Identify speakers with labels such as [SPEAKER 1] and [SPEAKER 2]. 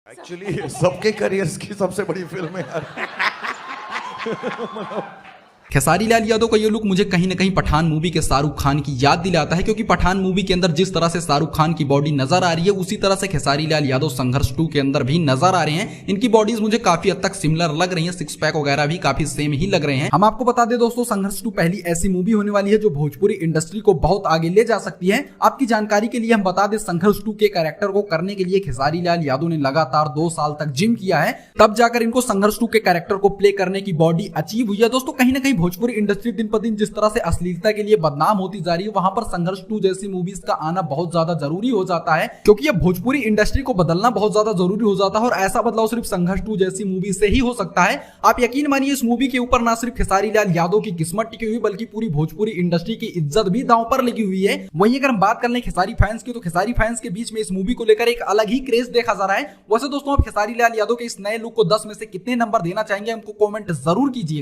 [SPEAKER 1] Actually सबके careers की सबसे बड़ी फिल्म है यार।
[SPEAKER 2] खेसारी लाल यादव का ये लुक मुझे कहीं ना कहीं पठान मूवी के शाहरुख खान की याद दिलाता है, क्योंकि पठान मूवी के अंदर जिस तरह से शाहरुख खान की बॉडी नजर आ रही है उसी तरह से खेसारी लाल यादव संघर्ष 2 के अंदर भी नजर आ रहे हैं। इनकी बॉडीज मुझे काफी हद तक सिमिलर लग रही है, सिक्स पैक वगैरह भी काफी सेम ही लग रहे हैं। हम आपको बता दें दोस्तों, संघर्ष 2 पहली ऐसी मूवी होने वाली है जो भोजपुरी इंडस्ट्री को बहुत आगे ले जा सकती है। आपकी जानकारी के लिए हम बता दें, संघर्ष 2 के कैरेक्टर को करने के लिए खेसारी लाल यादव ने लगातार 2 साल तक जिम किया है, तब जाकर इनको संघर्ष 2 के कैरेक्टर को प्ले करने की बॉडी अचीव हुई है। दोस्तों कहीं ना कहीं भोजपुरी इंडस्ट्री दिन पर दिन जिस तरह से अश्लीलता के लिए बदनाम होती जा रही है, वहां पर संघर्ष 2 जैसी मूवीज का आना बहुत ज्यादा जरूरी हो जाता है, क्योंकि अब भोजपुरी इंडस्ट्री को बदलना बहुत ज्यादा जरूरी हो जाता है। और ऐसा बदलाव सिर्फ संघर्ष 2 जैसी मूवी से ही हो सकता है। आप यकीन मानिए, इस मूवी के ऊपर ना सिर्फ खेसारी लाल यादव की किस्मत टिकी हुई, बल्कि पूरी भोजपुरी इंडस्ट्री की इज्जत भी दांव पर लगी हुई है। वहीं अगर हम बात कर लें खेसारी फैंस की, तो खेसारी फैंस के बीच में इस मूवी को लेकर एक अलग ही क्रेज देखा जा रहा है। वैसे दोस्तों, आप खेसारी लाल यादव के इस नए लुक को 10 में से कितने नंबर देना चाहेंगे, हमको कमेंट जरूर कीजिएगा।